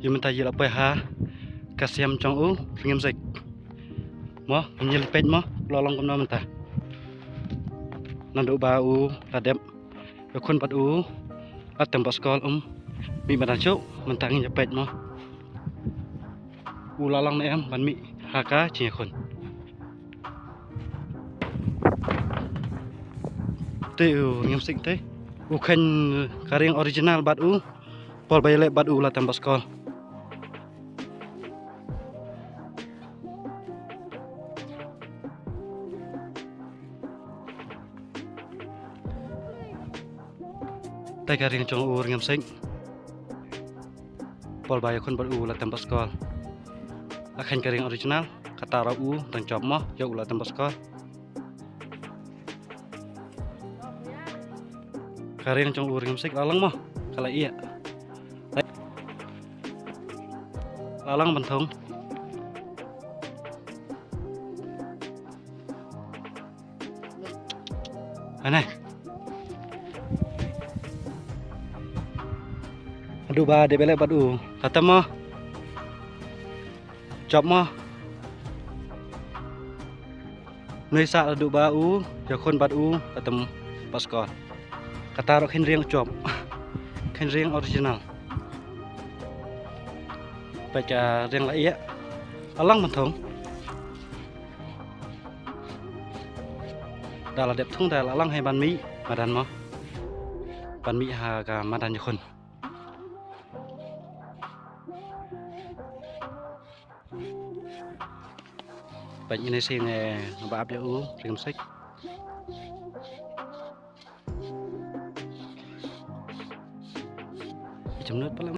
Yo minta yel apa ha kasiam chong u ngem sik mo nyel pej mo lolong kom no minta nandu ba u ladep yo kun pat u atem pas kol mi madan chuk minta ngem pej mo u lolong ne em ban mi haka chi kun te u ngem sik te u khen karing original bat u pol bay le bat u la tem pas kol tay karing chong u ngem sik pol bay kun bat u la tem pas kol akan karing original kata ra u tang chop mo yo u la tem pas kol karing chong u ngem sik lalang mo kala iya lalang bentung aneh aduh ba de bele badu kata mo chop mo nơi sa aduh ba u ya kon bad u katem paskor kata ro khen rieng chop khen rieng original baca rieng la iya alang bentung dah đẹp thung dah lang hay ban mỹ madan mo ban mỹ ha ka madan nhưคนbệnh như này xem nè nó bám cho u riêng sách chấm nước bắt lắm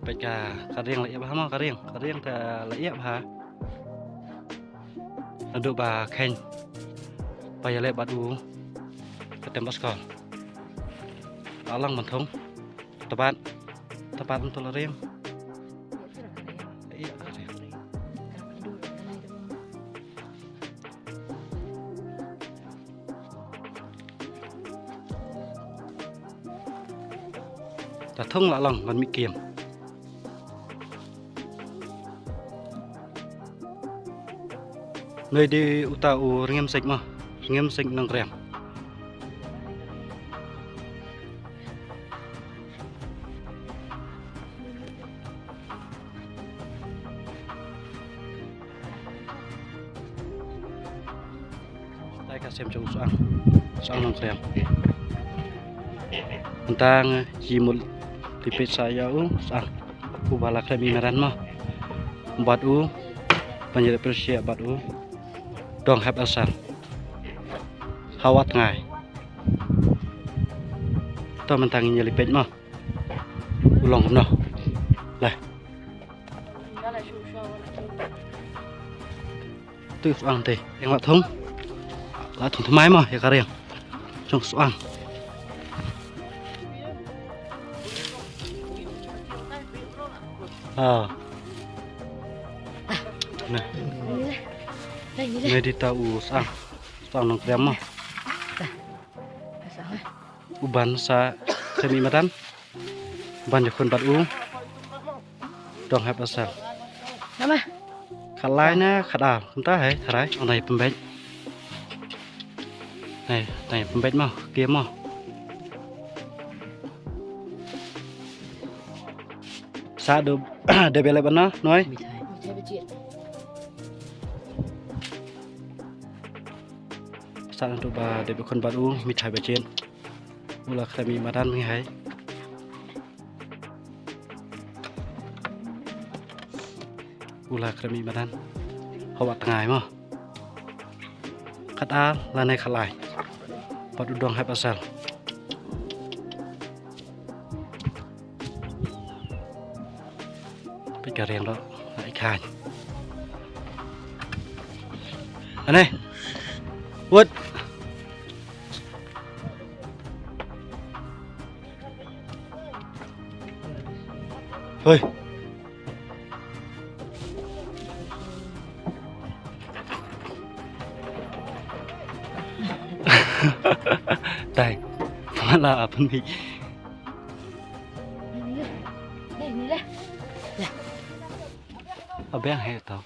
bệnh cả riêng lại bám mà cả riêng thì lại ép hả Aduh ba khen bây giờ bắt u cái tem bascol alang bentung tepat untuk lariam iya ta thông lạ lòng còn bị kiềm người đi utau ngem sik nang rem tay ka xem trong soang nang rem tentang jimul tipis saya sang ubala kremi meran mah buat penjadi persia buat dong heb asal khawat ngai to mentang nyeli pej mah ulong no lah tu soang teh yang lat thung la thung thmai mah ya kareng trong soang nah ini tahu sang nang krem mah uban sa kami madan ban jokon bat dong heb asal nama kalainya kada entah hai tharai onai pembej này pembej mah kia mah sa do de bele bana noi sang untuk ba để con bạn u mít thải bề trên u là khai mi madan mới hay u là khai mi madan họ bắt ngày mà cắt á là này khát lại bắt u dong hai pasal bây giờ riêng đó lại khai anh này Wood Ôi đây là apa nih Ở bên hệ tao